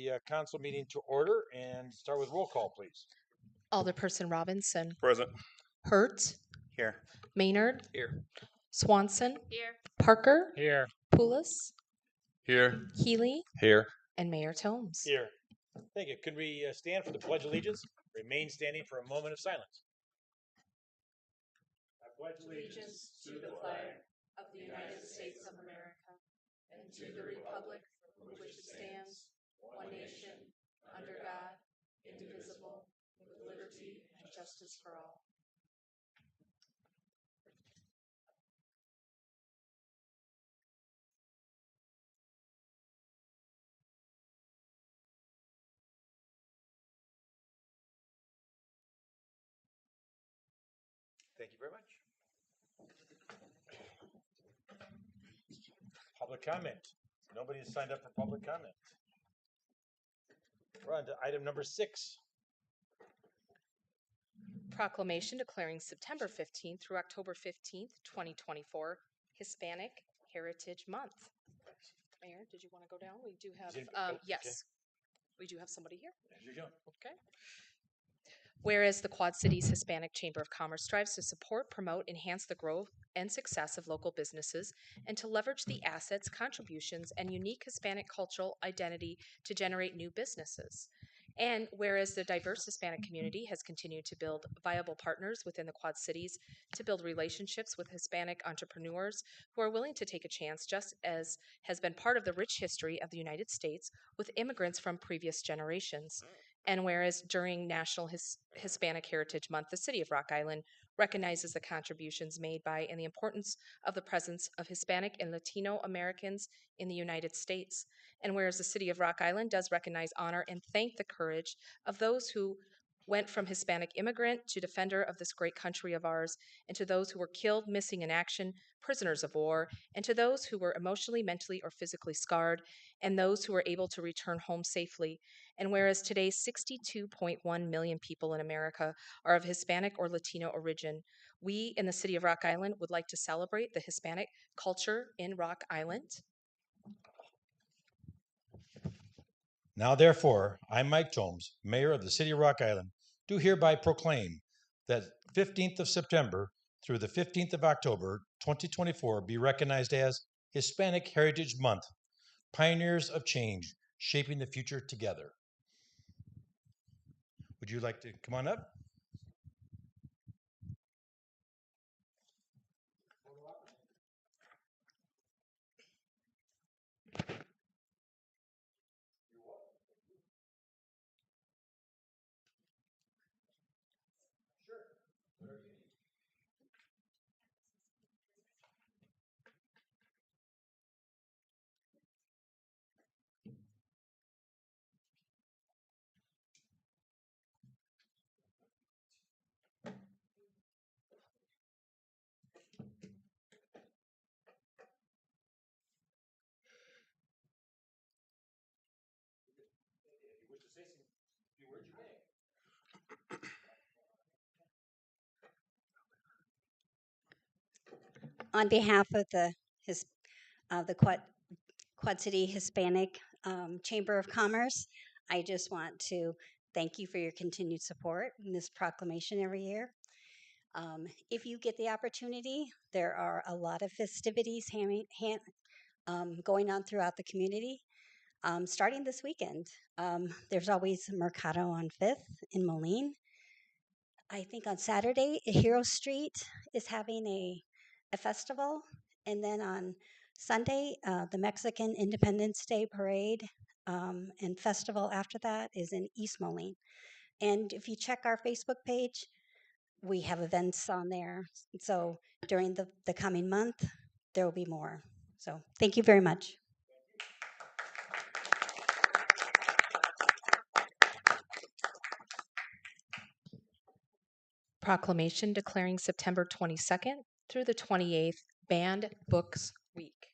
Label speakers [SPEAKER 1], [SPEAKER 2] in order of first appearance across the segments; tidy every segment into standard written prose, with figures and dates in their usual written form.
[SPEAKER 1] the council meeting to order and start with roll call, please.
[SPEAKER 2] Alderperson Robinson,
[SPEAKER 3] Present.
[SPEAKER 2] Hertz,
[SPEAKER 3] Here.
[SPEAKER 2] Maynard,
[SPEAKER 3] Here.
[SPEAKER 2] Swanson,
[SPEAKER 4] Here.
[SPEAKER 2] Parker,
[SPEAKER 1] Here.
[SPEAKER 2] Poulos,
[SPEAKER 3] Here.
[SPEAKER 2] Healy,
[SPEAKER 3] Here.
[SPEAKER 2] and Mayor Tomes.
[SPEAKER 1] Here. Thank you. Could we stand for the Pledge of Allegiance? Remain standing for a moment of silence. I pledge
[SPEAKER 2] Allegiance to the flag of the United States of America and to the republic for which it stands, one nation, under God, indivisible, with liberty and justice for all.
[SPEAKER 1] Thank you very much. Public comment. Nobody has signed up for public comment. We're on to item number 6.
[SPEAKER 2] Proclamation declaring September 15th through October 15th, 2024, Hispanic Heritage Month. Mayor, did you want to go down? We do have, yes,
[SPEAKER 1] okay.
[SPEAKER 2] we do have somebody here.
[SPEAKER 1] As you go.
[SPEAKER 2] Okay. Whereas the Quad Cities Hispanic Chamber of Commerce strives to support, promote, enhance the growth and success of local businesses and to leverage the assets, contributions, and unique Hispanic cultural identity to generate new businesses. And whereas the diverse Hispanic community has continued to build viable partners within the Quad Cities to build relationships with Hispanic entrepreneurs who are willing to take a chance, just as has been part of the rich history of the United States with immigrants from previous generations. And whereas during National Hispanic Heritage Month, the City of Rock Island recognizes the contributions made by and the importance of the presence of Hispanic and Latino Americans in the United States. And whereas the City of Rock Island does recognize, honor, and thank the courage of those who went from Hispanic immigrant to defender of this great country of ours, and to those who were killed, missing in action, prisoners of war, and to those who were emotionally, mentally, or physically scarred, and those who were able to return home safely. And whereas today 62.1 million people in America are of Hispanic or Latino origin, we in the City of Rock Island would like to celebrate the Hispanic culture in Rock Island.
[SPEAKER 1] Now, therefore, I, Mike Tomes, Mayor of the City of Rock Island, do hereby proclaim that 15th of September through the 15th of October, 2024, be recognized as Hispanic Heritage Month, Pioneers of Change, Shaping the Future Together. Would you like to come on up?
[SPEAKER 4] On behalf of the Quad City Hispanic Chamber of Commerce, I just want to thank you for your continued support in this proclamation every year. If you get the opportunity, there are a lot of festivities going on throughout the community, starting this weekend. There's always Mercado on 5th in Moline. I think on Saturday, Hero Street is having a festival. And then on Sunday, the Mexican Independence Day Parade and festival after that is in East Moline. And if you check our Facebook page, we have events on there. So during the coming month, there will be more. So thank you very much.
[SPEAKER 2] Proclamation declaring September 22nd through the 28th Banned Books Week.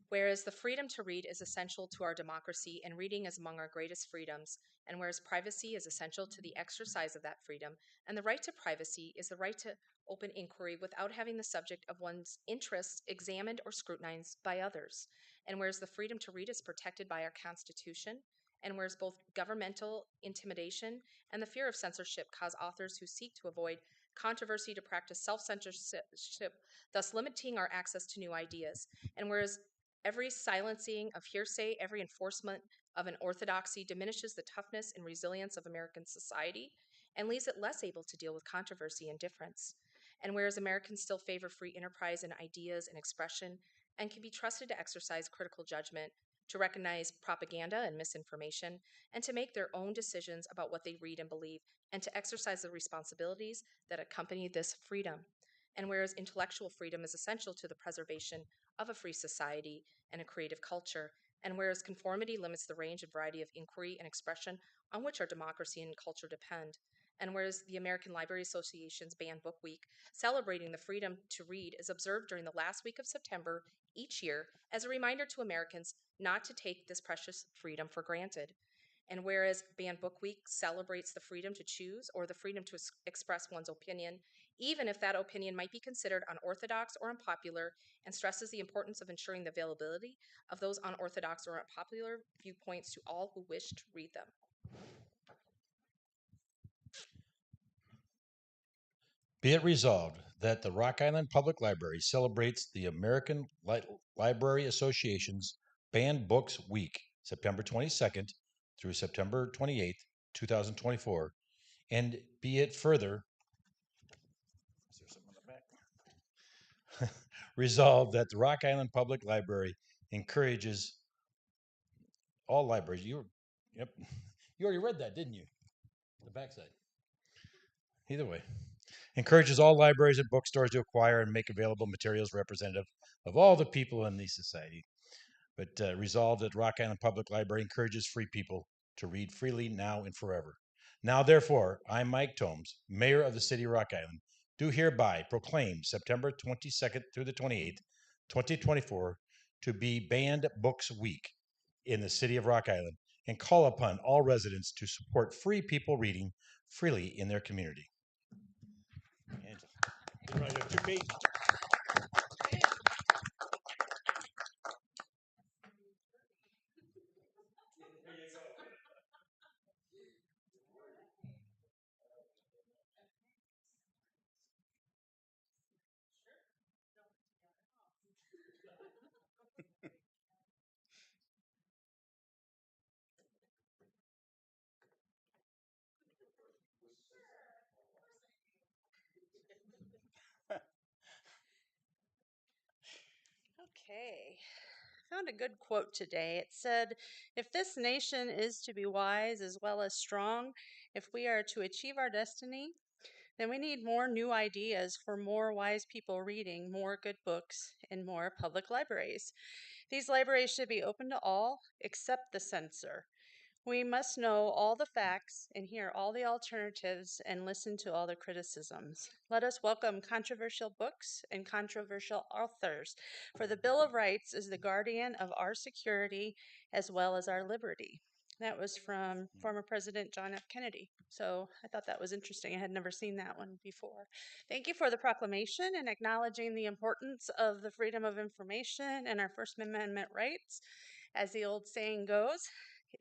[SPEAKER 2] Whereas the freedom to read is essential to our democracy and reading is among our greatest freedoms, and whereas privacy is essential to the exercise of that freedom, and the right to privacy is the right to open inquiry without having the subject of one's interests examined or scrutinized by others, and whereas the freedom to read is protected by our Constitution, And whereas both governmental intimidation and the fear of censorship cause authors who seek to avoid controversy to practice self censorship, thus limiting our access to new ideas. And whereas every silencing of hearsay, every enforcement of an orthodoxy diminishes the toughness and resilience of American society and leaves it less able to deal with controversy and difference. And whereas Americans still favor free enterprise in ideas and expression and can be trusted to exercise critical judgment, to recognize propaganda and misinformation, and to make their own decisions about what they read and believe, and to exercise the responsibilities that accompany this freedom. And whereas intellectual freedom is essential to the preservation of a free society and a creative culture, and whereas conformity limits the range and variety of inquiry and expression on which our democracy and culture depend, and whereas the American Library Association's Banned Book Week, celebrating the freedom to read, is observed during the last week of September each year as a reminder to Americans not to take this precious freedom for granted. And whereas Banned Book Week celebrates the freedom to choose or the freedom to express one's opinion, even if that opinion might be considered unorthodox or unpopular, and stresses the importance of ensuring the availability of those unorthodox or unpopular viewpoints to all who wish to read them.
[SPEAKER 1] Be it resolved that the Rock Island Public Library celebrates the American Library Association's Banned Books Week, September 22nd through September 28th, 2024. And be it further, is there something on the back? Resolved that the Rock Island Public Library encourages all libraries. Yep, you already read that, didn't you? The backside. Either way. Encourages all libraries and bookstores to acquire and make available materials representative of all the people in the society. But resolved that Rock Island Public Library encourages free people to read freely now and forever. Now, therefore, I, Mike Tomes, Mayor of the City of Rock Island, do hereby proclaim September 22nd through the 28th, 2024, to be Banned Books Week in the City of Rock Island and call upon all residents to support free people reading freely in their community. Angela, you have 2 pages.
[SPEAKER 3] Okay. Found a good quote today. It said, "If this nation is to be wise as well as strong, if we are to achieve our destiny, then we need more new ideas for more wise people reading more good books in more public libraries. These libraries should be open to all except the censor. We must know all the facts and hear all the alternatives and listen to all the criticisms. Let us welcome controversial books and controversial authors, for the Bill of Rights is the guardian of our security as well as our liberty." That was from former President John F. Kennedy. So I thought that was interesting. I had never seen that one before. Thank you for the proclamation and acknowledging the importance of the freedom of information and our First Amendment rights. As the old saying goes,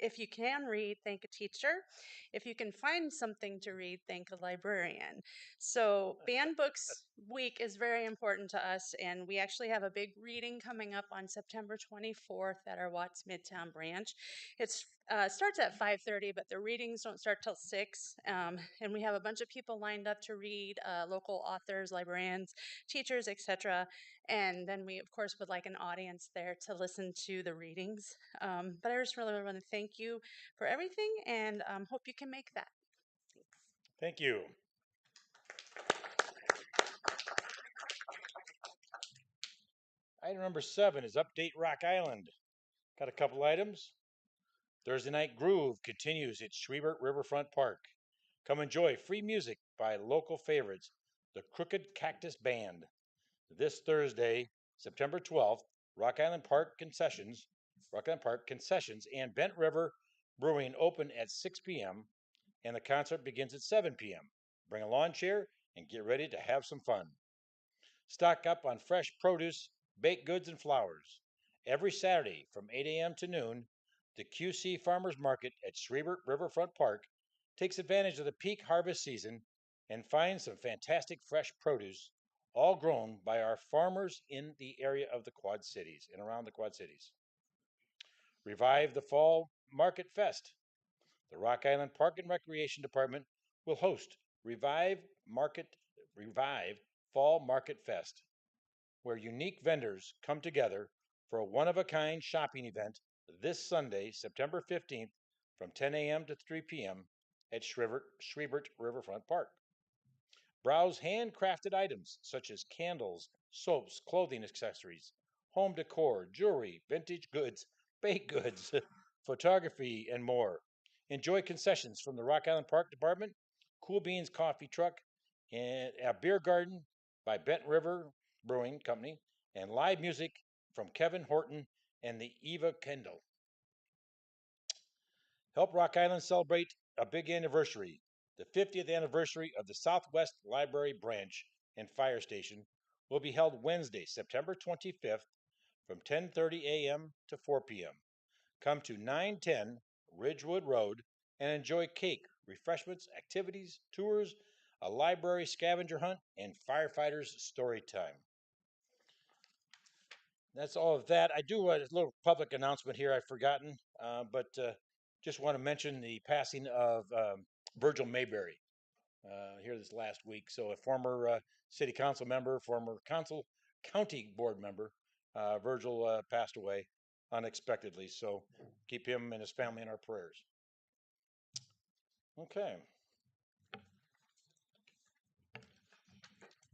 [SPEAKER 3] if you can read, thank a teacher. If you can find something to read, thank a librarian. So Banned Books Week is very important to us, and we actually have a big reading coming up on September 24th at our Watts Midtown branch. It starts at 5:30, but the readings don't start till 6, and we have a bunch of people lined up to read, local authors, librarians, teachers, etc. And then we, of course, would like an audience there to listen to the readings. But I just really want to thank you for everything and hope you can make that. Thanks.
[SPEAKER 1] Thank you. Item number 7 is Update Rock Island. Got a couple items. Thursday Night Groove continues at Schwiebert Riverfront Park. Come enjoy free music by local favorites, the Crooked Cactus Band. This Thursday, September 12th, Rock Island Park Concessions and Bent River Brewing open at 6 p.m. and the concert begins at 7 p.m. Bring a lawn chair and get ready to have some fun. Stock up on fresh produce, baked goods, and flowers. Every Saturday from 8 a.m. to noon, the QC Farmers Market at Schrebert Riverfront Park takes advantage of the peak harvest season and finds some fantastic fresh produce, all grown by our farmers in the area of the Quad Cities and around the Quad Cities. Revive the Fall Market Fest. The Rock Island Park and Recreation Department will host Revive Fall Market Fest, where unique vendors come together for a one-of-a-kind shopping event this Sunday, September 15th, from 10 a.m. to 3 p.m. at Schrebert Riverfront Park. Browse handcrafted items such as candles, soaps, clothing accessories, home decor, jewelry, vintage goods, baked goods, photography, and more. Enjoy concessions from the Rock Island Park Department, Cool Beans Coffee Truck, and a beer garden by Bent River Brewing Company, and live music from Kevin Horton and the Eva Kendall. Help Rock Island celebrate a big anniversary, the 50th anniversary of the Southwest Library Branch and Fire Station will be held Wednesday, September 25th from 10:30 a.m. to 4 p.m. Come to 910 Ridgewood Road and enjoy cake, refreshments, activities, tours, a library scavenger hunt, and firefighters story time. That's all of that. I do a little public announcement here I've forgotten, but just want to mention the passing of Virgil Mayberry here this last week. So a former city council member, former county board member, Virgil passed away unexpectedly. So keep him and his family in our prayers. Okay.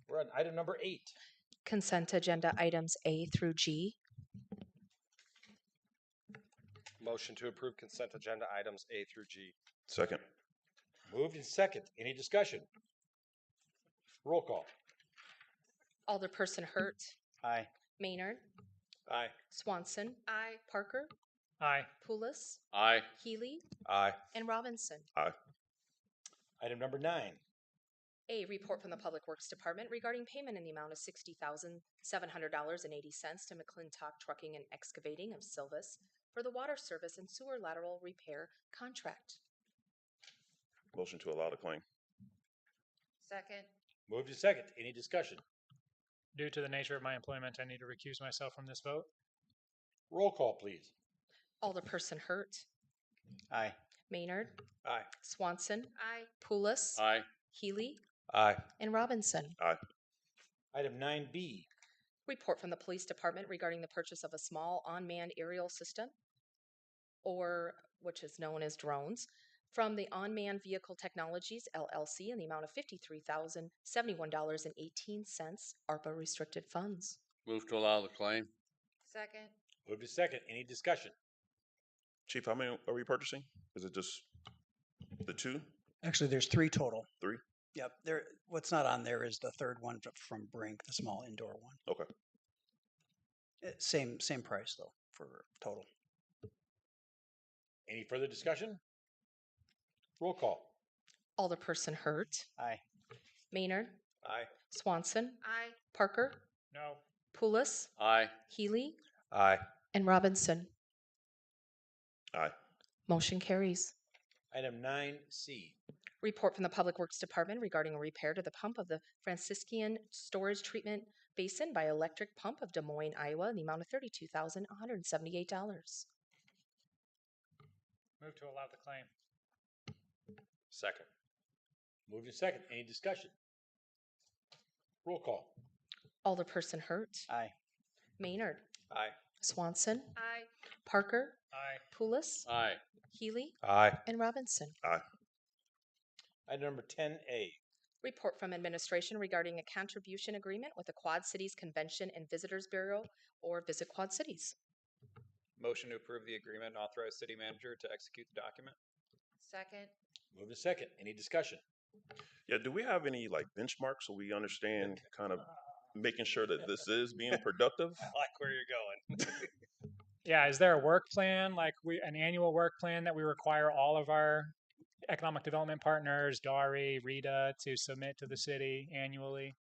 [SPEAKER 1] We're on item number 8.
[SPEAKER 2] Consent agenda items A through G.
[SPEAKER 5] Motion to approve consent agenda items A through G.
[SPEAKER 6] Second.
[SPEAKER 1] Moved and second. Any discussion? Roll call.
[SPEAKER 2] Alderperson Hurt,
[SPEAKER 5] Aye.
[SPEAKER 2] Maynard,
[SPEAKER 5] Aye.
[SPEAKER 2] Swanson,
[SPEAKER 3] Aye.
[SPEAKER 2] Parker,
[SPEAKER 7] Aye.
[SPEAKER 2] Poulos,
[SPEAKER 5] Aye.
[SPEAKER 2] Healy,
[SPEAKER 5] Aye.
[SPEAKER 2] and Robinson.
[SPEAKER 1] Item number 9.
[SPEAKER 2] A report from the Public Works Department regarding payment in the amount of $60,700.80 to McClintock Trucking and Excavating of Silvis for the water service and sewer lateral repair contract.
[SPEAKER 6] Motion to allow the claim.
[SPEAKER 3] Second.
[SPEAKER 1] Moved and second. Any discussion?
[SPEAKER 7] Due to the nature of my employment, I need to recuse myself from this vote.
[SPEAKER 1] Roll call, please.
[SPEAKER 2] Alderperson Hurt,
[SPEAKER 5] Aye.
[SPEAKER 2] Maynard,
[SPEAKER 5] Aye.
[SPEAKER 2] Swanson,
[SPEAKER 3] Aye.
[SPEAKER 2] Poulos,
[SPEAKER 5] Aye.
[SPEAKER 2] Healy,
[SPEAKER 5] Aye.
[SPEAKER 2] and Robinson.
[SPEAKER 1] Item 9B.
[SPEAKER 2] Report from the Police Department regarding the purchase of a small unmanned aerial system, or which is known as drones, from the Unmanned Vehicle Technologies LLC in the amount of $53,071.18 ARPA restricted funds.
[SPEAKER 5] Move to allow the claim.
[SPEAKER 3] Second.
[SPEAKER 1] Moved and second. Any discussion?
[SPEAKER 6] Chief, how many are we purchasing? Is it just the 2?
[SPEAKER 8] Actually, there's 3 total.
[SPEAKER 6] 3?
[SPEAKER 8] Yep. What's not on there is the third one from Brink, the small indoor one.
[SPEAKER 6] Okay.
[SPEAKER 8] Same price though for total.
[SPEAKER 1] Any further discussion? Roll call.
[SPEAKER 2] Alderperson Hurt,
[SPEAKER 5] Aye.
[SPEAKER 2] Maynard,
[SPEAKER 5] Aye.
[SPEAKER 2] Swanson,
[SPEAKER 3] Aye.
[SPEAKER 2] Parker,
[SPEAKER 7] No.
[SPEAKER 2] Poulos,
[SPEAKER 5] Aye.
[SPEAKER 2] Healy,
[SPEAKER 5] Aye.
[SPEAKER 2] and Robinson.
[SPEAKER 6] Aye.
[SPEAKER 2] Motion carries.
[SPEAKER 1] Item 9C.
[SPEAKER 2] Report from the Public Works Department regarding a repair to the pump of the Franciscan Storage Treatment Basin by Electric Pump of Des Moines, Iowa, in the amount of $32,178.
[SPEAKER 7] Move to allow the claim.
[SPEAKER 5] Second.
[SPEAKER 1] Moved and second. Any discussion? Roll call.
[SPEAKER 2] Alderperson Hurt,
[SPEAKER 5] Aye.
[SPEAKER 2] Maynard,
[SPEAKER 5] Aye.
[SPEAKER 2] Swanson,
[SPEAKER 3] Aye.
[SPEAKER 2] Parker,
[SPEAKER 7] Aye.
[SPEAKER 2] Poulos,
[SPEAKER 5] Aye.
[SPEAKER 2] Healy,
[SPEAKER 5] Aye.
[SPEAKER 2] and Robinson.
[SPEAKER 1] Item number 10A.
[SPEAKER 2] Report from administration regarding a contribution agreement with the Quad Cities Convention and Visitors Bureau, or Visit Quad Cities.
[SPEAKER 9] Motion to approve the agreement and authorize city manager to execute the document.
[SPEAKER 3] Second.
[SPEAKER 1] Moved and second. Any discussion?
[SPEAKER 6] Yeah, do we have any like benchmarks so we understand kind of making sure that this is being productive?
[SPEAKER 5] I like where you're going.
[SPEAKER 7] Yeah, is there a work plan, like an annual work plan that we require all of our economic development partners, DARI, RETA, to submit to the city annually?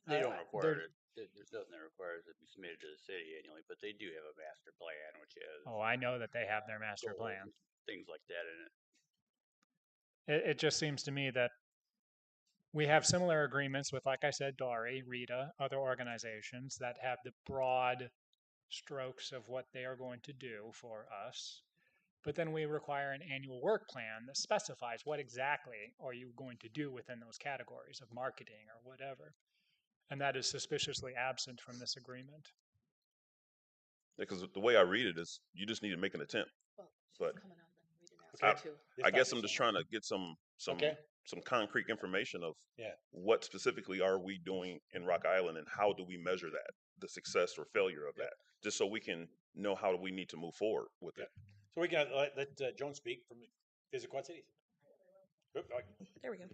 [SPEAKER 5] They don't require it.
[SPEAKER 10] there's nothing that requires it to be submitted to the city annually, but they do have a master plan, which has
[SPEAKER 7] Oh, I know that they have their master
[SPEAKER 10] goals,
[SPEAKER 7] plan.
[SPEAKER 10] things like that in it.
[SPEAKER 7] It just seems to me that we have similar agreements with, like I said, Dory, Rita, other organizations that have the broad strokes of what they are going to do for us. But then we require an annual work plan that specifies what exactly are you going to do within those categories of marketing or whatever. And that is suspiciously absent from this agreement.
[SPEAKER 6] Because the way I read it is, you just need to make an attempt.
[SPEAKER 2] Well, she's
[SPEAKER 6] But
[SPEAKER 2] coming up and we didn't ask her to.
[SPEAKER 6] I guess I'm just trying to get some
[SPEAKER 1] Okay.
[SPEAKER 6] some concrete information of
[SPEAKER 1] Yeah.
[SPEAKER 6] what specifically are we doing in Rock Island, and how do we measure that, the success or failure of that, just so we can know how we need to move forward with it.
[SPEAKER 1] So we can let Joan speak from Visit Quad Cities. Oop, all right.
[SPEAKER 11] There we go.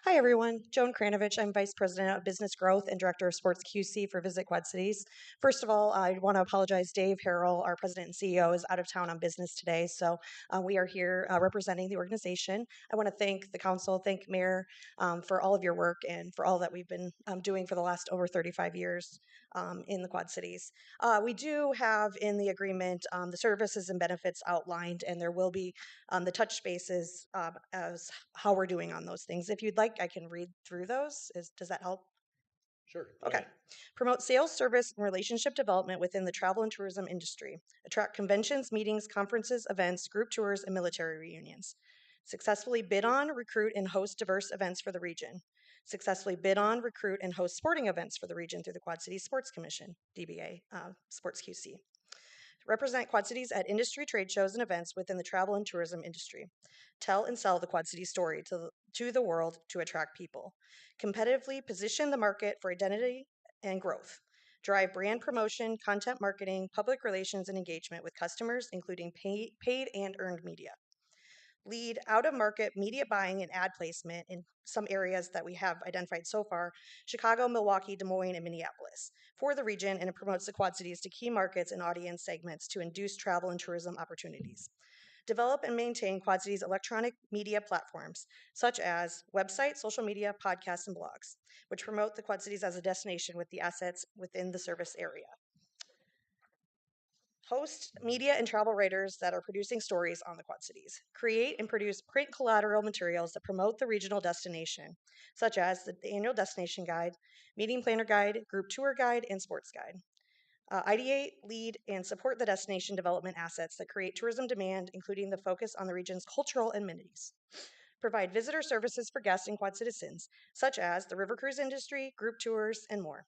[SPEAKER 11] Hi, everyone. Joan Kranovich. I'm Vice President of Business Growth and Director of Sports QC for Visit Quad Cities. First of all, I want to apologize. Dave Harrell, our President and CEO, is out of town on business today, so we are here representing the organization. I want to thank the council, thank Mayor for all of your work and for all that we've been doing for the last over 35 years in the Quad Cities. We do have in the agreement the services and benefits outlined, and there will be the touch spaces as how we're doing on those things. If you'd like, I can read through those. Does that help?
[SPEAKER 1] Sure. Go
[SPEAKER 11] Okay.
[SPEAKER 1] ahead.
[SPEAKER 11] Promote sales, service, and relationship development within the travel and tourism industry. Attract conventions, meetings, conferences, events, group tours, and military reunions. Successfully bid on, recruit, and host diverse events for the region. Successfully bid on, recruit, and host sporting events for the region through the Quad Cities Sports Commission, DBA, Sports QC. Represent Quad Cities at industry trade shows and events within the travel and tourism industry. Tell and sell the Quad Cities story to the world to attract people. Competitively position the market for identity and growth. Drive brand promotion, content marketing, public relations, and engagement with customers, including paid and earned media. Lead out-of-market media buying and ad placement in some areas that we have identified so far: Chicago, Milwaukee, Des Moines, and Minneapolis, for the region, and it promotes the Quad Cities to key markets and audience segments to induce travel and tourism opportunities. Develop and maintain Quad Cities electronic media platforms, such as websites, social media, podcasts, and blogs, which promote the Quad Cities as a destination with the assets within the service area. Host media and travel writers that are producing stories on the Quad Cities. Create and produce print collateral materials that promote the regional destination, such as the annual destination guide, meeting planner guide, group tour guide, and sports guide. Ideate, lead, and support the destination development assets that create tourism demand, including the focus on the region's cultural amenities. Provide visitor services for guests and Quad citizens, such as the river cruise industry, group tours, and more.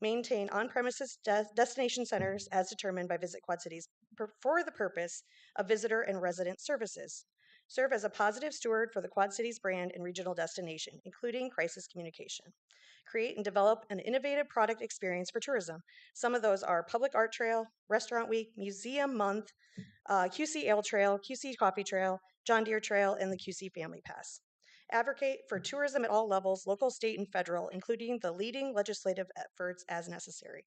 [SPEAKER 11] Maintain on-premises destination centers as determined by Visit Quad Cities for the purpose of visitor and resident services. Serve as a positive steward for the Quad Cities brand and regional destination, including crisis communication. Create and develop an innovative product experience for tourism. Some of those are Public Art Trail, Restaurant Week, Museum Month, QC Ale Trail, QC Coffee Trail, John Deere Trail, and the QC Family Pass. Advocate for tourism at all levels, local, state, and federal, including the leading legislative efforts as necessary.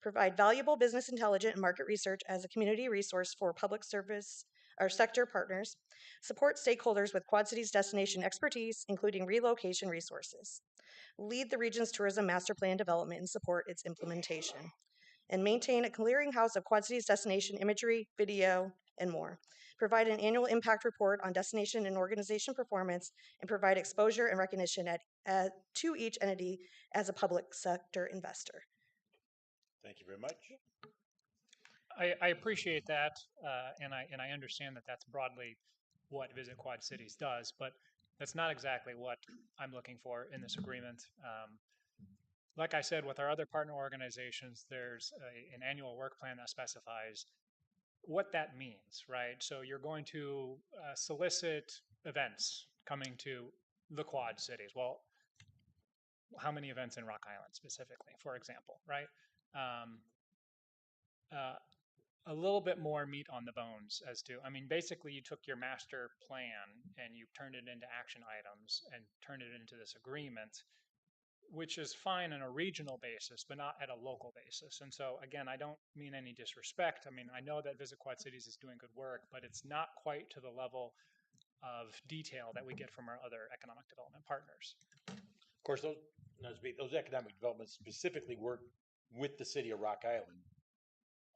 [SPEAKER 11] Provide valuable business intelligence and market research as a community resource for public service or sector partners. Support stakeholders with Quad Cities destination expertise, including relocation resources. Lead the region's tourism master plan development and support its implementation. And maintain a clearinghouse of Quad Cities destination imagery, video, and more. Provide an annual impact report on destination and organization performance, and provide exposure and recognition to each entity as a public sector investor.
[SPEAKER 1] Thank you very much.
[SPEAKER 7] I appreciate that, and I understand that that's broadly what Visit Quad Cities does, but that's not exactly what I'm looking for in this agreement. Like I said, with our other partner organizations, there's an annual work plan that specifies what that means, right? So you're going to solicit events coming to the Quad Cities. Well, how many events in Rock Island specifically, for example, right? A little bit more meat on the bones as to, I mean, basically you took your master plan and you turned it into action items and turned it into this agreement, which is fine on a regional basis, but not at a local basis. And so, again, I don't mean any disrespect. I mean, I know that Visit Quad Cities is doing good work, but it's not quite to the level of detail that we get from our other economic development partners.
[SPEAKER 1] Of course, those economic developments specifically work with the city of Rock Island.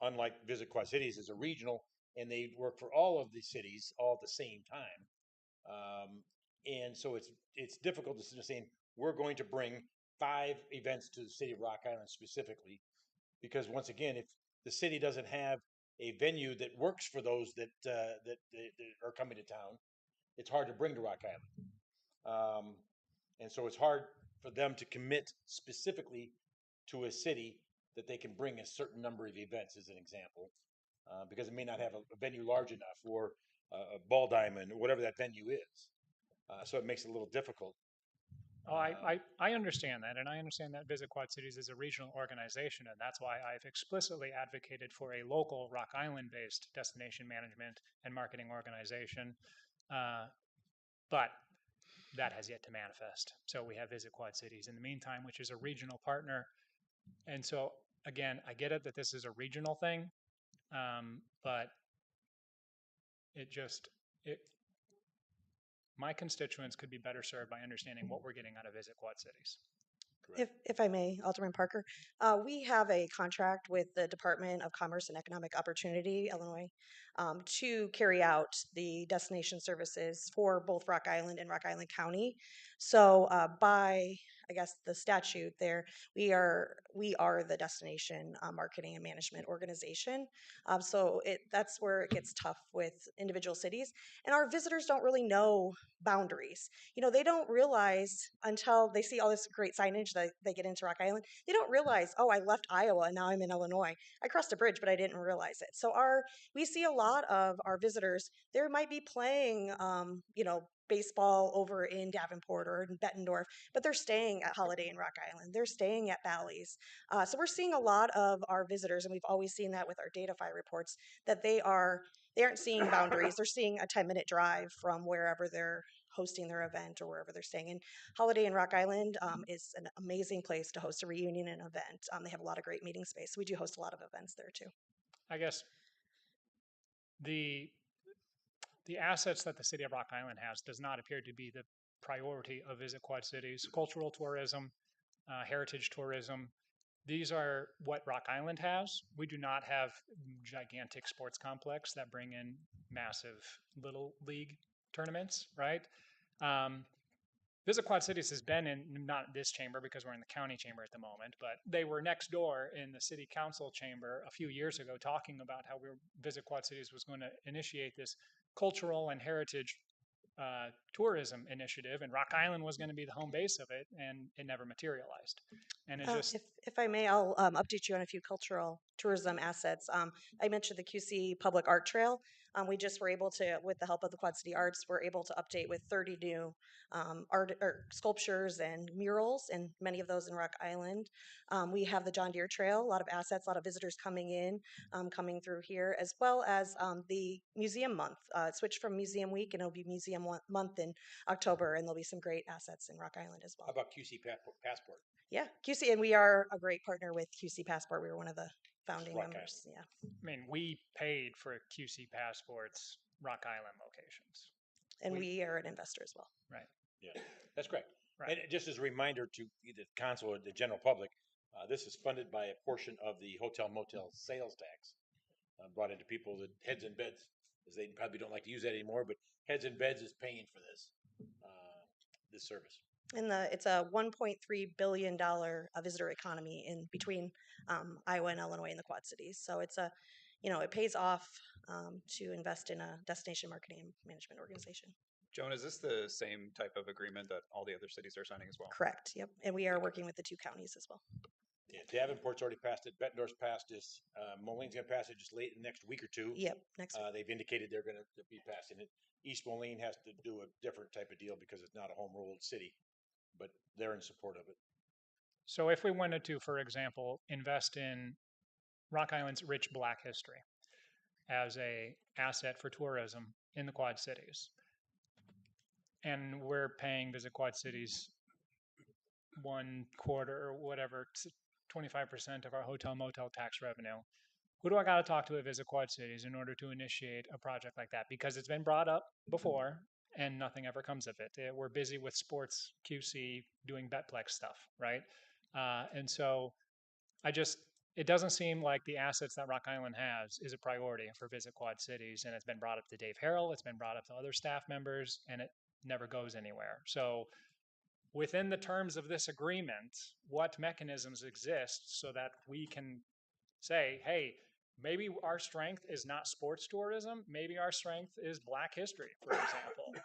[SPEAKER 1] Unlike Visit Quad Cities is a regional, and they work for all of the cities all at the same time. And so it's difficult to saying we're going to bring 5 events to the city of Rock Island specifically, because once again, if the city doesn't have a venue that works for those that are coming to town, it's hard to bring to Rock Island. And so it's hard for them to commit specifically to a city that they can bring a certain number of events, as an example, because it may not have a venue large enough, or a ball diamond, or whatever that venue is. So it makes it a little difficult.
[SPEAKER 7] Oh, I understand that, and I understand that Visit Quad Cities is a regional organization, and that's why I've explicitly advocated for a local Rock Island-based destination management and marketing organization. But that has yet to manifest. So we have Visit Quad Cities in the meantime, which is a regional partner. And so, again, I get it that this is a regional thing, but my constituents could be better served by understanding what we're getting out of Visit Quad Cities.
[SPEAKER 11] If I may, Alderman Parker, we have a contract with the Department of Commerce and Economic Opportunity, Illinois, to carry out the destination services for both Rock Island and Rock Island County. So by, I guess, the statute there, we are the destination marketing and management organization. So that's where it gets tough with individual cities. And our visitors don't really know boundaries. You know, they don't realize until they see all this great signage that they get into Rock Island, they don't realize, oh, I left Iowa and now I'm in Illinois. I crossed a bridge, but I didn't realize it. So we see a lot of our visitors, they might be playing, baseball over in Davenport or in Bettendorf, but they're staying at Holiday Inn Rock Island. They're staying at Bally's. So we're seeing a lot of our visitors, and we've always seen that with our DataFi reports, that they aren't seeing boundaries. They're seeing a 10-minute drive from wherever they're hosting their event or wherever they're staying. And Holiday Inn Rock Island is an amazing place to host a reunion and event. They have a lot of great meeting space. So we do host a lot of events there too.
[SPEAKER 7] I guess the assets that the city of Rock Island has does not appear to be the priority of Visit Quad Cities. Cultural tourism, heritage tourism, these are what Rock Island has. We do not have gigantic sports complex that bring in massive little league tournaments, right? Visit Quad Cities has been in, not this chamber because we're in the county chamber at the moment, but they were next door in the city council chamber a few years ago talking about how Visit Quad Cities was going to initiate this cultural and heritage tourism initiative, and Rock Island was going to be the home base of it, and it never materialized. And it just...
[SPEAKER 11] If I may, I'll update you on a few cultural tourism assets. I mentioned the QC Public Art Trail. We just were able to, with the help of the Quad City Arts, we're able to update with 30 new art or sculptures and murals, and many of those in Rock Island. We have the John Deere Trail, a lot of assets, a lot of visitors coming in, coming through here, as well as the Museum Month. It switched from Museum Week, and it'll be Museum Month in October, and there'll be some great assets in Rock Island as well.
[SPEAKER 1] How about QC Passport?
[SPEAKER 11] Yeah, QC, and we are a great partner with QC Passport. We were one of the founding members. Yeah.
[SPEAKER 7] I mean, we paid for QC Passport's Rock Island locations.
[SPEAKER 11] And we are an investor as well.
[SPEAKER 7] Right.
[SPEAKER 1] Yeah, that's correct.
[SPEAKER 7] Right.
[SPEAKER 1] And just as a reminder to the council or the general public, this is funded by a portion of the hotel motel sales tax brought into people that Heads and Beds, as they probably don't like to use that anymore, but Heads and Beds is paying for this service.
[SPEAKER 11] And it's a $1.3 billion visitor economy in between Iowa and Illinois and the Quad Cities. So it's it pays off to invest in a destination marketing and management organization.
[SPEAKER 9] Joan, is this the same type of agreement that all the other cities are signing as well?
[SPEAKER 11] Correct. Yep. And we are working with the 2 counties as well.
[SPEAKER 1] Yeah, Davenport's already passed it. Bettendorf's passed this. Moline's going to pass it just late in the next week or 2.
[SPEAKER 11] Yep, next week.
[SPEAKER 1] They've indicated they're going to be passing it. East Moline has to do a different type of deal because it's not a home ruled city, but they're in support of it.
[SPEAKER 7] So if we wanted to, for example, invest in Rock Island's rich Black history as a asset for tourism in the Quad Cities, and we're paying Visit Quad Cities 1/4 or whatever, 25% of our hotel motel tax revenue. Who do I got to talk to at Visit Quad Cities in order to initiate a project like that? Because it's been brought up before and nothing ever comes of it. We're busy with sports QC doing Betplex stuff, right? And so it doesn't seem like the assets that Rock Island has is a priority for Visit Quad Cities. And it's been brought up to Dave Harrell, it's been brought up to other staff members, and it never goes anywhere. So within the terms of this agreement, what mechanisms exist so that we can say, hey, maybe our strength is not sports tourism, maybe our strength is Black history, for example.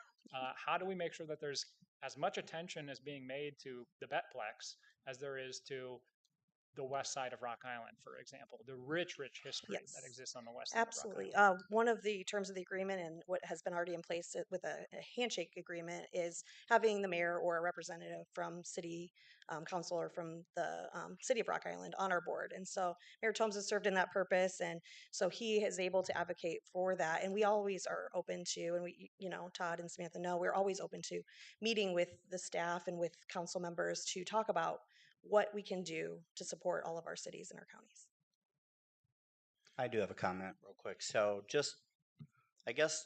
[SPEAKER 7] How do we make sure that there's as much attention as being made to the Betplex as there is to the west side of Rock Island, for example, the rich history
[SPEAKER 11] Yes.
[SPEAKER 7] that exists on the west side
[SPEAKER 11] Absolutely.
[SPEAKER 7] of Rock Island?
[SPEAKER 11] One of the terms of the agreement and what has been already in place with a handshake agreement is having the mayor or a representative from city council or from the city of Rock Island on our board. And so Mayor Tomes has served in that purpose. And so he is able to advocate for that. And we always are open to, and we, Todd and Samantha know, we're always open to meeting with the staff and with council members to talk about what we can do to support all of our cities and our counties.
[SPEAKER 12] I do have a comment real quick. So just, I guess,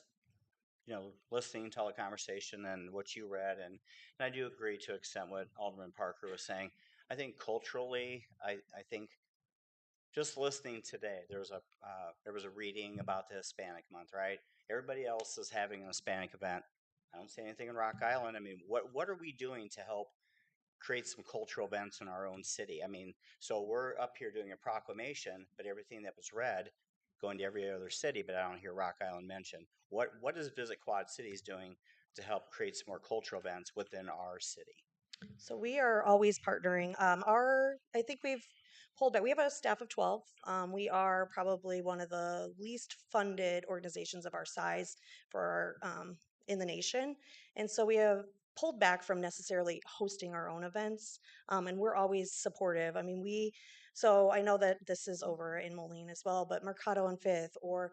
[SPEAKER 12] listening to all the conversation and what you read, and I do agree to extent what Alderman Parker was saying. I think culturally, I think just listening today, there was a reading about the Hispanic month, right? Everybody else is having a Hispanic event. I don't see anything in Rock Island. I mean, what are we doing to help create some cultural events in our own city? I mean, so we're up here doing a proclamation, but everything that was read going to every other city, but I don't hear Rock Island mentioned. What is Visit Quad Cities doing to help create some more cultural events within our city?
[SPEAKER 11] So we are always partnering. I think we've pulled back. We have a staff of 12. We are probably one of the least funded organizations of our size for in the nation, and so we have pulled back from necessarily hosting our own events, and we're always supportive. I mean, so I know that this is over in Moline as well, but Mercado on 5th or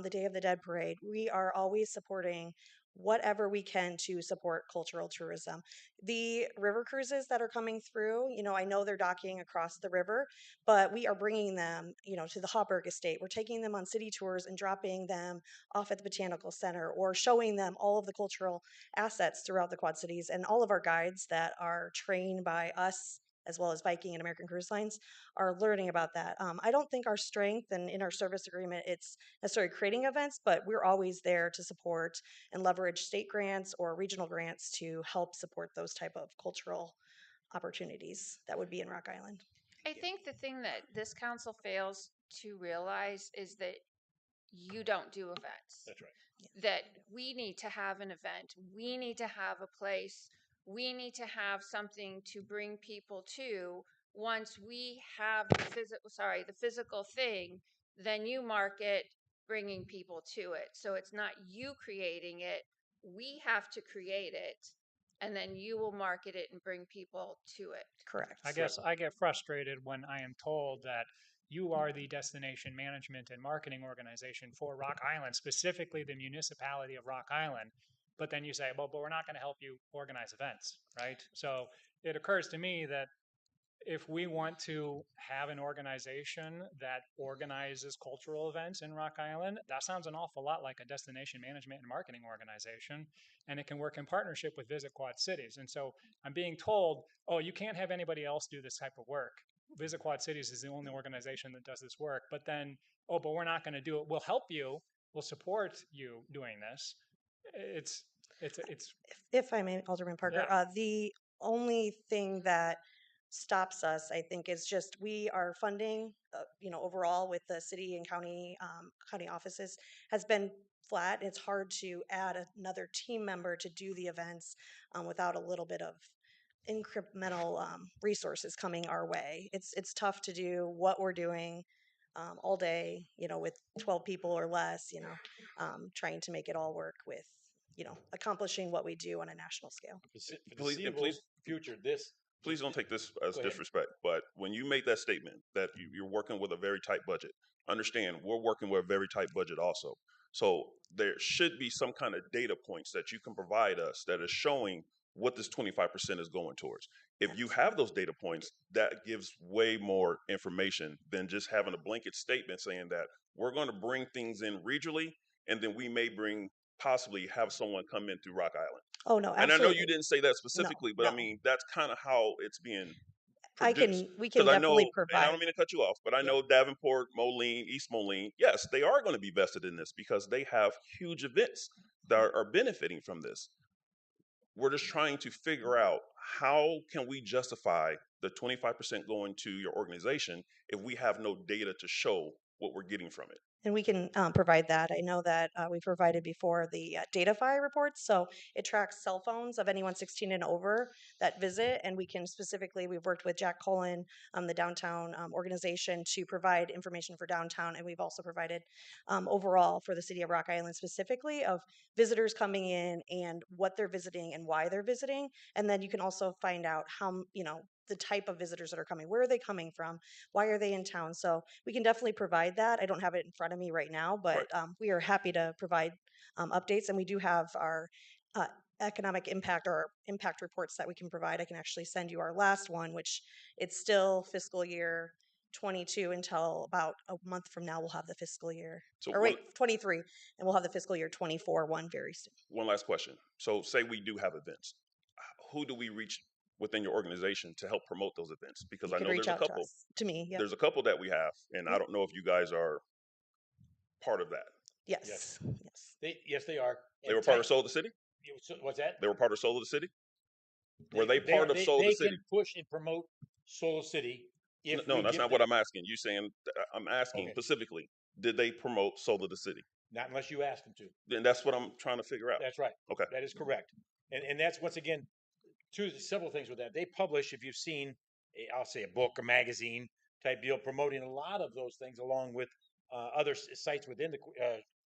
[SPEAKER 11] the Day of the Dead Parade, we are always supporting whatever we can to support cultural tourism. The river cruises that are coming through, I know they're docking across the river, but we are bringing them, to the Hauberg Estate. We're taking them on city tours and dropping them off at the Botanical Center or showing them all of the cultural assets throughout the Quad Cities. And all of our guides that are trained by us, as well as Viking and American Cruise Lines, are learning about that. I don't think our strength and in our service agreement, it's necessarily creating events, but we're always there to support and leverage state grants or regional grants to help support those type of cultural opportunities that would be in Rock Island.
[SPEAKER 13] I think the thing that this council fails to realize is that you don't do events.
[SPEAKER 1] That's right.
[SPEAKER 13] That we need to have an event. We need to have a place. We need to have something to bring people to. Once we have the physical thing, then you market bringing people to it. So it's not you creating it. We have to create it, and then you will market it and bring people to it.
[SPEAKER 11] Correct.
[SPEAKER 7] I guess I get frustrated when I am told that you are the destination management and marketing organization for Rock Island, specifically the municipality of Rock Island. But then you say, well, but we're not going to help you organize events, right? So it occurs to me that if we want to have an organization that organizes cultural events in Rock Island, that sounds an awful lot like a destination management and marketing organization, and it can work in partnership with Visit Quad Cities. And so I'm being told, oh, you can't have anybody else do this type of work. Visit Quad Cities is the only organization that does this work. But then, oh, but we're not going to do it. We'll help you. We'll support you doing this. It's.
[SPEAKER 11] If I may, Alderman Parker,
[SPEAKER 7] Yeah.
[SPEAKER 11] The only thing that stops us, I think, is just we are funding, overall with the city and county offices has been flat. It's hard to add another team member to do the events without a little bit of incremental resources coming our way. It's tough to do what we're doing all day, with 12 people or less, trying to make it all work with, accomplishing what we do on a national scale.
[SPEAKER 6] Please,
[SPEAKER 1] future,
[SPEAKER 6] please don't take this as
[SPEAKER 1] Go ahead.
[SPEAKER 6] disrespect, but when you make that statement that you're working with a very tight budget, understand we're working with a very tight budget also. So there should be some kind of data points that you can provide us that is showing what this 25% is going towards. If you have those data points, that gives way more information than just having a blanket statement saying that we're going to bring things in regionally, and then we may possibly have someone come in through Rock Island.
[SPEAKER 11] Oh, no,
[SPEAKER 6] And I
[SPEAKER 11] absolutely.
[SPEAKER 6] know you didn't say that specifically, but
[SPEAKER 11] no.
[SPEAKER 6] I mean, that's kind of how it's being produce?
[SPEAKER 11] we can
[SPEAKER 6] Because I know,
[SPEAKER 11] definitely
[SPEAKER 6] and I
[SPEAKER 11] provide.
[SPEAKER 6] don't mean to cut you off, but I know Davenport, Moline, East Moline, yes, they are going to be vested in this because they have huge events that are benefiting from this. We're just trying to figure out how can we justify the 25% going to your organization if we have no data to show what we're getting from it.
[SPEAKER 11] And we can provide that. I know that we provided before the DataFi reports. So it tracks cell phones of anyone 16 and over that visit. And we can specifically, we've worked with Jack Cullen, the downtown organization, to provide information for downtown. And we've also provided overall for the city of Rock Island specifically of visitors coming in and what they're visiting and why they're visiting. And then you can also find out how, the type of visitors that are coming. Where are they coming from? Why are they in town? So we can definitely provide that. I don't have it in front of me right now, but we are happy to provide updates. And we do have our economic impact or impact reports that we can provide. I can actually send you our last one, which it's still fiscal year 22 until about a month from now we'll have the fiscal year.
[SPEAKER 6] So
[SPEAKER 11] Or wait, 23, and we'll have the fiscal year 24 one very soon.
[SPEAKER 6] One last question. So say we do have events. Who do we reach within your organization to help promote those events? Because
[SPEAKER 11] You
[SPEAKER 6] I
[SPEAKER 11] can
[SPEAKER 6] know
[SPEAKER 11] reach
[SPEAKER 6] there's a
[SPEAKER 11] out to
[SPEAKER 6] couple.
[SPEAKER 11] us, to me. Yep.
[SPEAKER 6] There's a couple that we have, and I don't know if you guys are part of that.
[SPEAKER 11] Yes.
[SPEAKER 1] Yes, they are.
[SPEAKER 6] They were part of Soul of the City?
[SPEAKER 1] What's that?
[SPEAKER 6] They were part of Soul of the City? Were they part of Soul of the City?
[SPEAKER 1] They can push and promote Soul City.
[SPEAKER 6] No, that's not what I'm asking. You saying I'm asking specifically, did they promote Soul of the City?
[SPEAKER 1] Not unless you ask them to.
[SPEAKER 6] Then that's what I'm trying to figure out.
[SPEAKER 1] That's right.
[SPEAKER 6] Okay.
[SPEAKER 1] That is correct. And that's once again, several things with that. They publish, if you've seen, I'll say a book, a magazine type deal, promoting a lot of those things along with other sites within the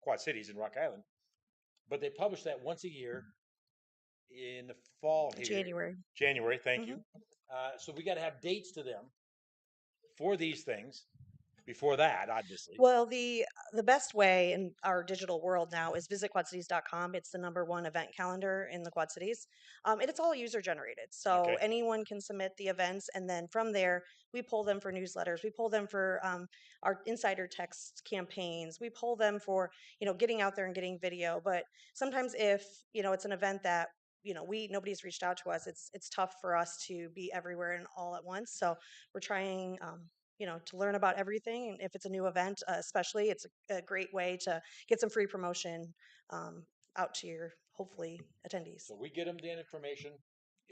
[SPEAKER 1] Quad Cities in Rock Island. But they publish that once a year in the fall here. January, thank you. So we got to have dates to them for these things before that, obviously.
[SPEAKER 11] Well, the best way in our digital world now is visit quadcities.com. It's the #1 event calendar in the Quad Cities. And it's all user generated. So anyone can submit the events. And then from there, we pull them for newsletters. We pull them for our insider text campaigns. We pull them for, getting out there and getting video. But sometimes if, it's an event that nobody's reached out to us, it's tough for us to be everywhere and all at once. So we're trying to learn about everything. And if it's a new event, especially, it's a great way to get some free promotion out to your, hopefully, attendees.
[SPEAKER 1] So we get them the information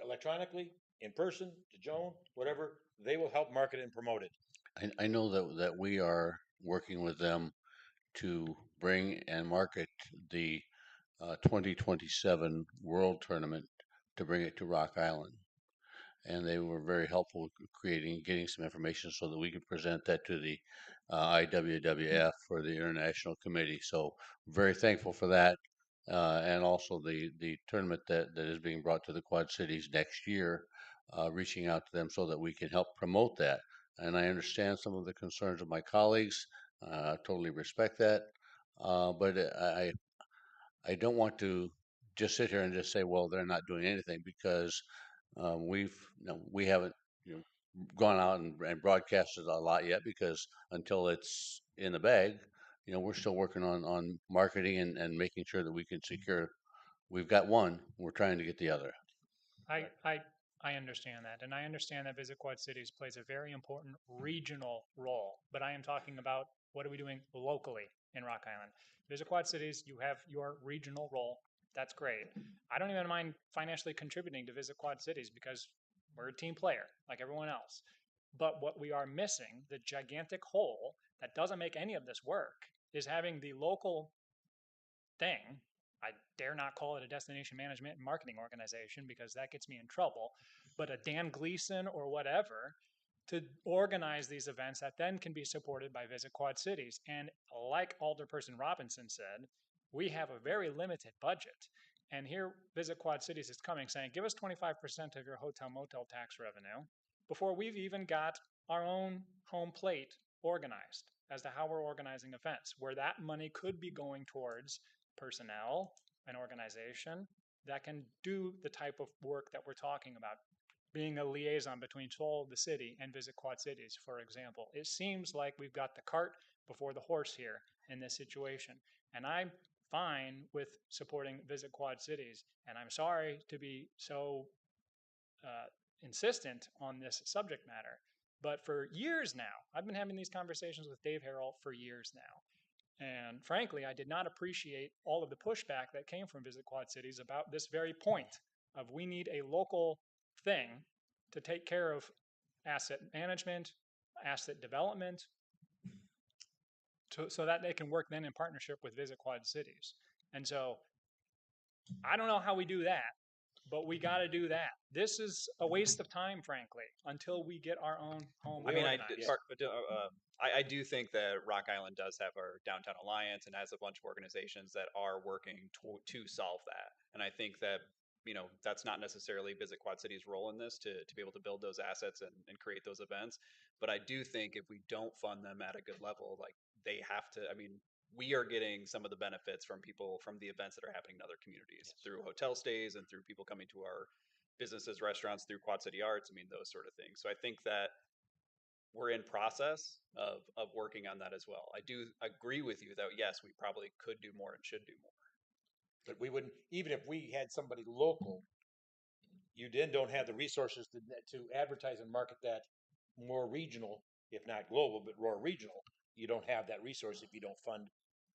[SPEAKER 1] electronically, in person, to Joan, whatever. They will help market it and promote it.
[SPEAKER 14] I know that we are working with them to bring and market the 2027 World Tournament, to bring it to Rock Island. And they were very helpful with getting some information so that we could present that to the IWWF for the International Committee. So very thankful for that. And also the tournament that is being brought to the Quad Cities next year, reaching out to them so that we can help promote that. And I understand some of the concerns of my colleagues. Totally respect that. But I don't want to just sit here and just say, well, they're not doing anything, because we haven't gone out and broadcasted a lot yet, because until it's in the bag, we're still working on marketing and making sure that we can secure. We've got one, we're trying to get the other.
[SPEAKER 7] I understand that, and I understand that Visit Quad Cities plays a very important regional role, but I am talking about what are we doing locally in Rock Island. Visit Quad Cities, you have your regional role. That's great. I don't even mind financially contributing to Visit Quad Cities because we're a team player like everyone else. But what we are missing, the gigantic hole that doesn't make any of this work, is having the local thing. I dare not call it a destination management and marketing organization because that gets me in trouble, but a Dan Gleason or whatever to organize these events that then can be supported by Visit Quad Cities. And like Alderperson Robinson said, we have a very limited budget. And here Visit Quad Cities is coming saying, give us 25% of your hotel motel tax revenue before we've even got our own home plate organized as to how we're organizing events, where that money could be going towards personnel, an organization that can do the type of work that we're talking about, being a liaison between Soul of the City and Visit Quad Cities, for example. It seems like we've got the cart before the horse here in this situation. And I'm fine with supporting Visit Quad Cities. And I'm sorry to be so insistent on this subject matter. But for years now, I've been having these conversations with Dave Harrell for years now. And frankly, I did not appreciate all of the pushback that came from Visit Quad Cities about this very point of we need a local thing to take care of asset management, asset development, so that they can work then in partnership with Visit Quad Cities. And so I don't know how we do that, but we got to do that. This is a waste of time, frankly, until we get our own home
[SPEAKER 9] I mean,
[SPEAKER 7] organized.
[SPEAKER 9] I do think that Rock Island does have our Downtown Alliance and has a bunch of organizations that are working to solve that. And I think that, you know, that's not necessarily Visit Quad City's role in this to be able to build those assets and create those events. But I do think if we don't fund them at a good level, like they have to, I mean, we are getting some of the benefits from people from the events that are happening in other communities through hotel stays and through people coming to our businesses, restaurants, through Quad City Arts. I mean, those sort of things. So I think that we're in process of working on that as well. I do agree with you that yes, we probably could do more and should do more.
[SPEAKER 15] But we wouldn't, even if we had somebody local, you then don't have the resources to advertise and market that more regional, if not global, but more regional. You don't have that resource if you don't fund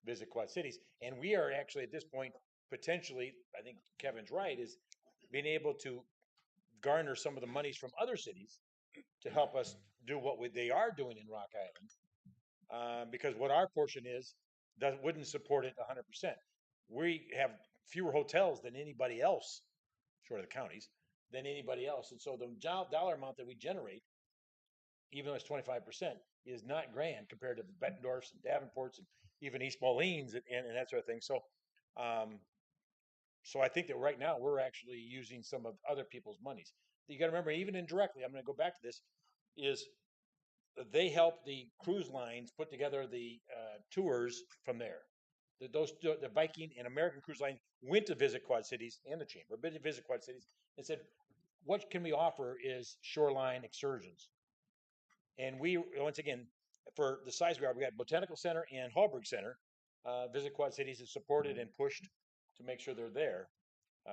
[SPEAKER 15] Visit Quad Cities. And we are actually at this point, potentially, I think Kevin's right, is being able to garner some of the monies from other cities to help us do what they are doing in Rock Island. Because what our portion is, wouldn't support it 100%. We have fewer hotels than anybody else, short of the counties, than anybody else. And so the dollar amount that we generate, even though it's 25%, is not grand compared to the Bettendorfs and Davenports and even East Moline and that sort of thing. So, so I think that right now we're actually using some of other people's monies. You got to remember, even indirectly, I'm going to go back to this, is they help the cruise lines put together the tours from there. The Viking and American Cruise Line went to Visit Quad Cities and the Chamber, but Visit Quad Cities and said, what can we offer is shoreline excursions. And we, once again, for the size we are, we got Botanical Center and Hallberg Center. Visit Quad Cities is supported and pushed to make sure they're there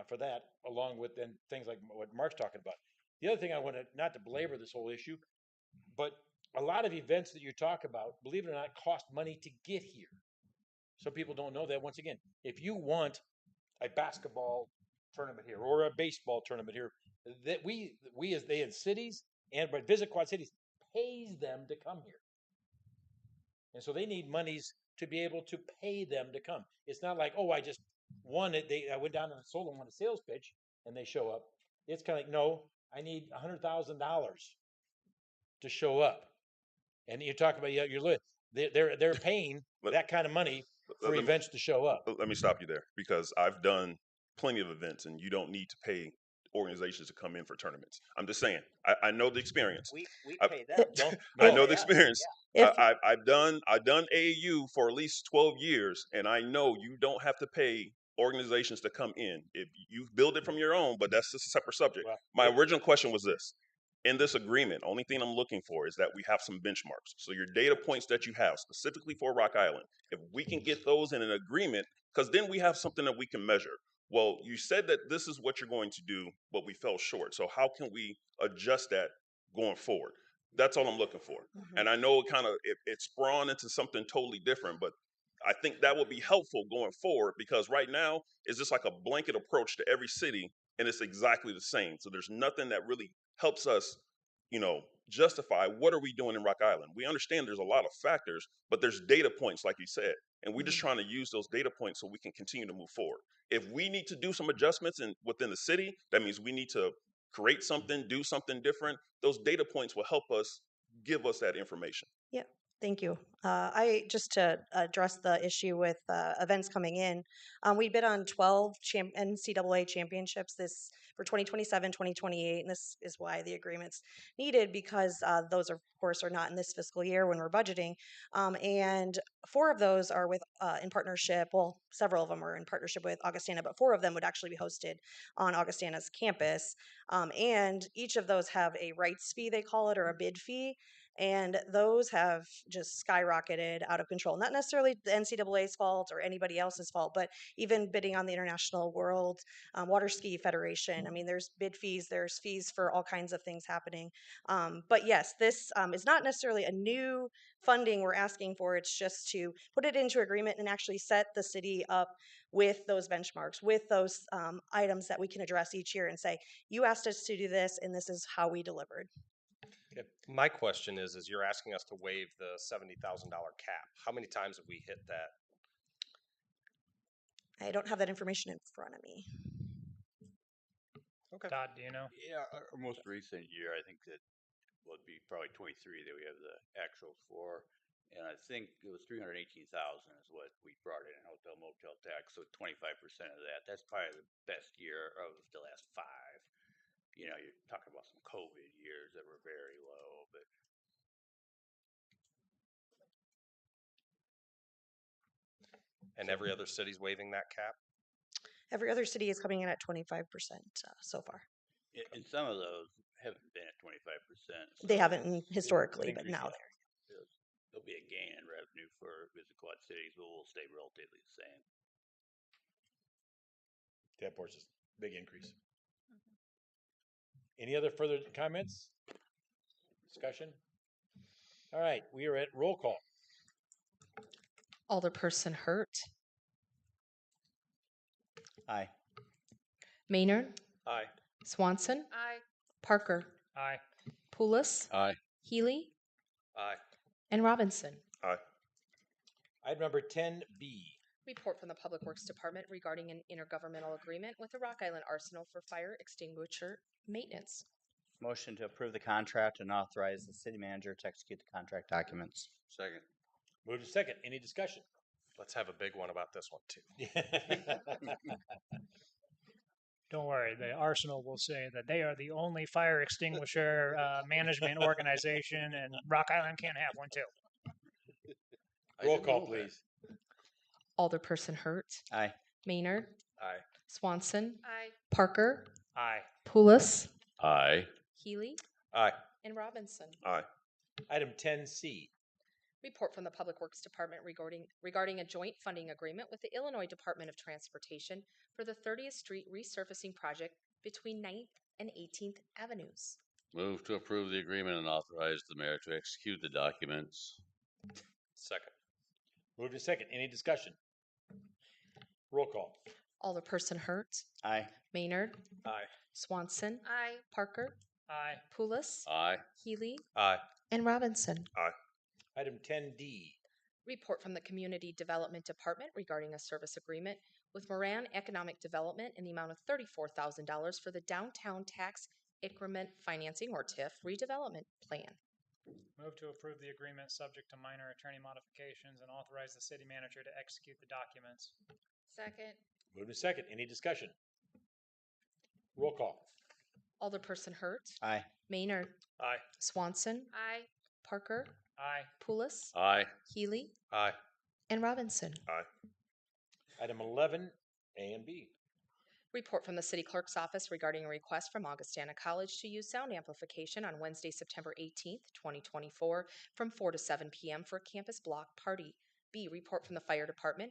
[SPEAKER 15] for that, along with then things like what Mark's talking about. The other thing I want to, not to belabor this whole issue, but a lot of events that you talk about, believe it or not, cost money to get here. Some people don't know that. Once again, if you want a basketball tournament here or a baseball tournament here, that we as they in cities but Visit Quad Cities pays them to come here. And so they need monies to be able to pay them to come. It's not like, oh, I just won it. I went down to Soul and won a sales pitch and they show up. It's kind of like, no, I need $100,000 to show up. And you talk about they're paying that kind of money for events to show up.
[SPEAKER 6] Let me stop you there, because I've done plenty of events and you don't need to pay organizations to come in for tournaments. I'm just saying, I know the experience.
[SPEAKER 12] We pay them.
[SPEAKER 6] I know the experience.
[SPEAKER 11] Yeah.
[SPEAKER 6] I've done AAU for at least 12 years, and I know you don't have to pay organizations to come in. If you build it from your own, but that's just a separate subject.
[SPEAKER 15] Well,
[SPEAKER 6] My original question was this. In this agreement, only thing I'm looking for is that we have some benchmarks. So your data points that you have specifically for Rock Island, if we can get those in an agreement, because then we have something that we can measure. Well, you said that this is what you're going to do, but we fell short. So how can we adjust that going forward? That's all I'm looking for.
[SPEAKER 11] Mhm.
[SPEAKER 6] And I know it spawned into something totally different, but I think that would be helpful going forward, because right now it's just like a blanket approach to every city and it's exactly the same. So there's nothing that really helps us, justify what are we doing in Rock Island. We understand there's a lot of factors, but there's data points, like you said, and we're just trying to use those data points so we can continue to move forward. If we need to do some adjustments within the city, that means we need to create something, do something different. Those data points will help us give us that information.
[SPEAKER 11] Yeah, thank you. I just to address the issue with events coming in, we bid on 12 NCAA championships for 2027, 2028, and this is why the agreement's needed, because those, of course, are not in this fiscal year when we're budgeting, and 4 of those are in partnership. Well, several of them are in partnership with Augustana, but 4 of them would actually be hosted on Augustana's campus, and each of those have a rights fee, they call it, or a bid fee. And those have just skyrocketed out of control. Not necessarily the NCAA's fault or anybody else's fault, but even bidding on the International World Water Ski Federation. I mean, there's bid fees, there's fees for all kinds of things happening. But yes, this is not necessarily a new funding we're asking for. It's just to put it into agreement and actually set the city up with those benchmarks, with those items that we can address each year and say, you asked us to do this, and this is how we delivered.
[SPEAKER 5] Okay. My question is you're asking us to waive the $70,000 cap. How many times have we hit that?
[SPEAKER 11] I don't have that information in front of me.
[SPEAKER 5] Okay.
[SPEAKER 7] Todd, do you know?
[SPEAKER 10] Yeah, our most recent year, I think that would be probably 23 that we have the actuals for. And I think it was 318,000 is what we brought in hotel motel tax. So 25% of that, that's probably the best year of the last 5. You know, you're talking about some COVID years that were very low, but
[SPEAKER 5] And every other city's waiving that cap?
[SPEAKER 11] Every other city is coming in at 25% so far.
[SPEAKER 10] and some of those haven't been at 25%.
[SPEAKER 11] They haven't historically, but now they're.
[SPEAKER 10] There'll be a gain in revenue for Visit Quad Cities, but we'll stay relatively the same.
[SPEAKER 1] That portion is big increase. Any other further comments? Discussion? All right, we are at roll call.
[SPEAKER 2] Alderperson Hurt,
[SPEAKER 12] Aye.
[SPEAKER 2] Maynard,
[SPEAKER 5] Aye.
[SPEAKER 2] Swanson,
[SPEAKER 13] Aye.
[SPEAKER 2] Parker,
[SPEAKER 7] Aye.
[SPEAKER 2] Poulos,
[SPEAKER 14] Aye.
[SPEAKER 2] Healy,
[SPEAKER 5] Aye.
[SPEAKER 2] and Robinson.
[SPEAKER 6] Aye.
[SPEAKER 1] Item number 10B.
[SPEAKER 2] Report from the Public Works Department regarding an intergovernmental agreement with the Rock Island Arsenal for fire extinguisher maintenance.
[SPEAKER 12] Motion to approve the contract and authorize the city manager to execute the contract documents.
[SPEAKER 10] Second.
[SPEAKER 1] Move to second. Any discussion?
[SPEAKER 5] Let's have a big one about this one too.
[SPEAKER 7] Don't worry, the Arsenal will say that they are the only fire extinguisher management organization, and Rock Island can't have one too.
[SPEAKER 1] Roll call, please.
[SPEAKER 2] Alderperson Hurt,
[SPEAKER 12] Aye.
[SPEAKER 2] Maynard,
[SPEAKER 5] Aye.
[SPEAKER 2] Swanson,
[SPEAKER 13] Aye.
[SPEAKER 2] Parker,
[SPEAKER 7] Aye.
[SPEAKER 2] Poulos,
[SPEAKER 14] Aye.
[SPEAKER 2] Healy,
[SPEAKER 5] Aye.
[SPEAKER 2] and Robinson.
[SPEAKER 6] Aye.
[SPEAKER 1] Item 10C.
[SPEAKER 2] Report from the Public Works Department regarding a joint funding agreement with the Illinois Department of Transportation for the 30th Street resurfacing project between 9th and 18th Avenues.
[SPEAKER 14] Move to approve the agreement and authorize the mayor to execute the documents.
[SPEAKER 5] Second.
[SPEAKER 1] Move to second. Any discussion? Roll call.
[SPEAKER 2] Alderperson Hurt,
[SPEAKER 12] Aye.
[SPEAKER 2] Maynard,
[SPEAKER 5] Aye.
[SPEAKER 2] Swanson,
[SPEAKER 13] Aye.
[SPEAKER 2] Parker,
[SPEAKER 7] Aye.
[SPEAKER 2] Poulos,
[SPEAKER 14] Aye.
[SPEAKER 2] Healy,
[SPEAKER 5] Aye.
[SPEAKER 2] and Robinson.
[SPEAKER 6] Aye.
[SPEAKER 1] Item 10D.
[SPEAKER 2] Report from the Community Development Department regarding a service agreement with Moran Economic Development in the amount of $34,000 for the Downtown Tax Increment Financing, or TIF, redevelopment plan.
[SPEAKER 7] Move to approve the agreement subject to minor attorney modifications and authorize the city manager to execute the documents.
[SPEAKER 13] Second.
[SPEAKER 1] Move to second. Any discussion? Roll call.
[SPEAKER 2] Alderperson Hurt,
[SPEAKER 12] Aye.
[SPEAKER 2] Maynard,
[SPEAKER 5] Aye.
[SPEAKER 2] Swanson,
[SPEAKER 13] Aye.
[SPEAKER 2] Parker,
[SPEAKER 7] Aye.
[SPEAKER 2] Poulos,
[SPEAKER 14] Aye.
[SPEAKER 2] Healy,
[SPEAKER 5] Aye.
[SPEAKER 2] and Robinson.
[SPEAKER 6] Aye.
[SPEAKER 1] Item 11A and B.
[SPEAKER 2] Report from the City Clerk's Office regarding a request from Augustana College to use sound amplification on Wednesday, September 18th, 2024, from 4 to 7 p.m. for a campus block party. B. Report from the Fire Department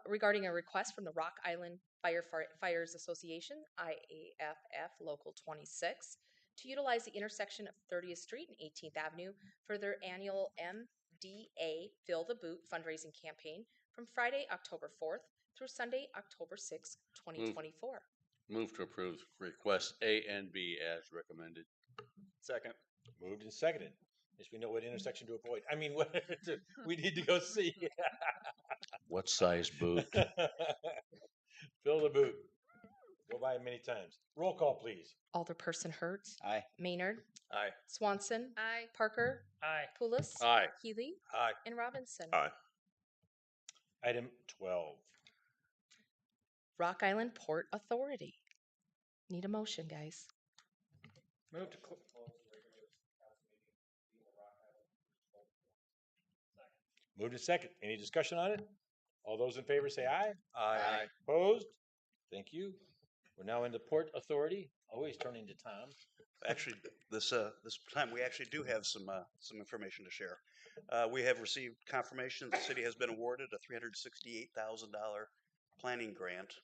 [SPEAKER 2] regarding a request from the Rock Island Firefighters Association, IAFF Local 26, to utilize the intersection of 30th Street and 18th Avenue for their annual MDA Fill the Boot fundraising campaign from Friday, October 4th through Sunday, October 6th, 2024.
[SPEAKER 14] Move to approve request A and B as recommended.
[SPEAKER 5] Second.
[SPEAKER 1] Moved and seconded. Yes, we know what intersection to avoid. I mean, what we need to go see.
[SPEAKER 14] What size boot?
[SPEAKER 1] Fill the boot. Go by it many times. Roll call, please.
[SPEAKER 2] Alderperson Hurt,
[SPEAKER 12] Aye.
[SPEAKER 2] Maynard,
[SPEAKER 5] Aye.
[SPEAKER 2] Swanson,
[SPEAKER 13] Aye.
[SPEAKER 2] Parker,
[SPEAKER 7] Aye.
[SPEAKER 2] Poulos,
[SPEAKER 14] Aye.
[SPEAKER 2] Healy,
[SPEAKER 5] Aye.
[SPEAKER 2] and Robinson.
[SPEAKER 6] Aye.
[SPEAKER 1] Item 12.
[SPEAKER 2] Rock Island Port Authority. Need a motion, guys.
[SPEAKER 7] Move to
[SPEAKER 1] Moved and second. Any discussion on it? All those in favor say aye.
[SPEAKER 5] Aye.
[SPEAKER 1] Opposed? Thank you. We're now in the Port Authority, always turning to Tom.
[SPEAKER 16] Actually, this time we actually do have some information to share. We have received confirmation the city has been awarded a $368,000 planning grant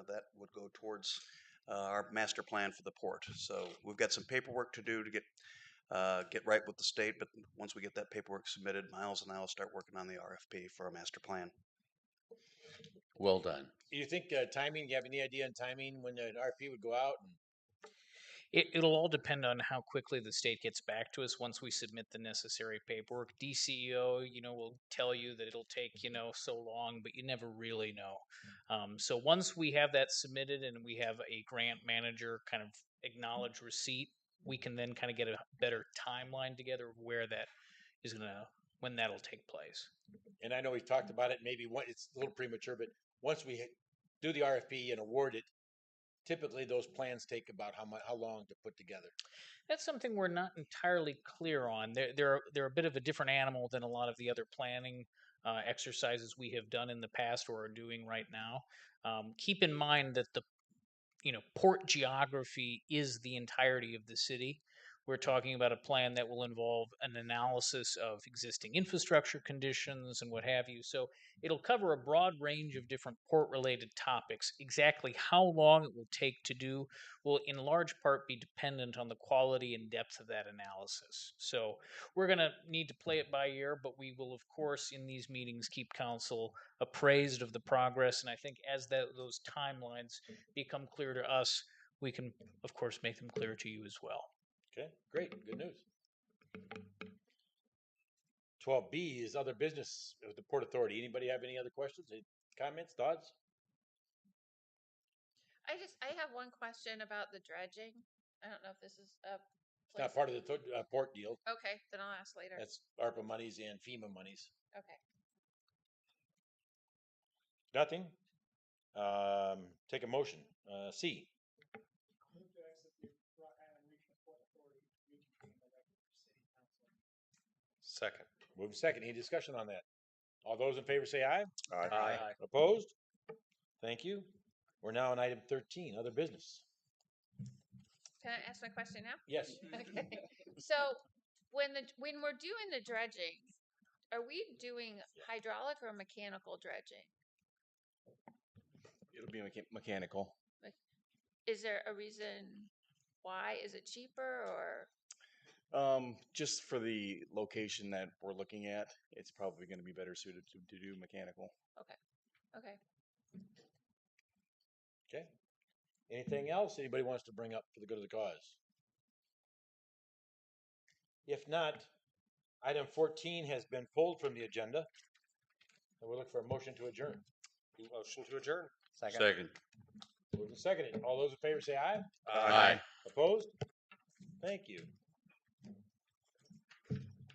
[SPEAKER 16] that would go towards our master plan for the port. So we've got some paperwork to do to get right with the state. But once we get that paperwork submitted, Miles and I will start working on the RFP for a master plan.
[SPEAKER 14] Well done.
[SPEAKER 1] Do you think timing? Do you have any idea on timing when the RFP would go out?
[SPEAKER 17] It'll all depend on how quickly the state gets back to us once we submit the necessary paperwork. DCEO, will tell you that it'll take, so long, but you never really know. So once we have that submitted and we have a grant manager kind of acknowledge receipt, we can then kind of get a better timeline together of where that is when that'll take place.
[SPEAKER 1] And I know we've talked about it. Maybe it's a little premature, but once we do the RFP and award it, typically those plans take about how long to put together?
[SPEAKER 17] That's something we're not entirely clear on. They're a bit of a different animal than a lot of the other planning exercises we have done in the past or are doing right now. Keep in mind that the port geography is the entirety of the city. We're talking about a plan that will involve an analysis of existing infrastructure conditions and what have you. So it'll cover a broad range of different port-related topics. Exactly how long it will take to do will in large part be dependent on the quality and depth of that analysis. So we're going to need to play it by ear, but we will, of course, in these meetings, keep council appraised of the progress. And I think as those timelines become clear to us, we can, of course, make them clear to you as well.
[SPEAKER 1] Okay, great. Good news. 12B is other business of the Port Authority. Anybody have any other questions, any comments, thoughts?
[SPEAKER 13] I have one question about the dredging. I don't know if this is a
[SPEAKER 1] It's not part of the port deal.
[SPEAKER 13] Okay, then I'll ask later.
[SPEAKER 1] That's ARPA monies and FEMA monies.
[SPEAKER 13] Okay.
[SPEAKER 1] Nothing. Take a motion. C.
[SPEAKER 5] Second.
[SPEAKER 1] Move second. Any discussion on that? All those in favor say aye.
[SPEAKER 6] Aye.
[SPEAKER 1] Aye. Opposed? Thank you. We're now on item 13, other business.
[SPEAKER 13] Can I ask my question now?
[SPEAKER 1] Yes.
[SPEAKER 13] Okay. So when we're doing the dredging, are we doing hydraulic or mechanical dredging?
[SPEAKER 18] It'll be mechanical.
[SPEAKER 13] Is there a reason why? Is it cheaper or?
[SPEAKER 18] Just for the location that we're looking at, it's probably going to be better suited to do mechanical.
[SPEAKER 13] Okay. Okay.
[SPEAKER 1] Okay. Anything else anybody wants to bring up for the good of the cause? If not, item 14 has been pulled from the agenda. And we'll look for a motion to adjourn.
[SPEAKER 5] Motion to adjourn.
[SPEAKER 14] Second.
[SPEAKER 1] Moved and seconded. All those in favor say aye.
[SPEAKER 5] Aye.
[SPEAKER 1] Opposed? Thank you.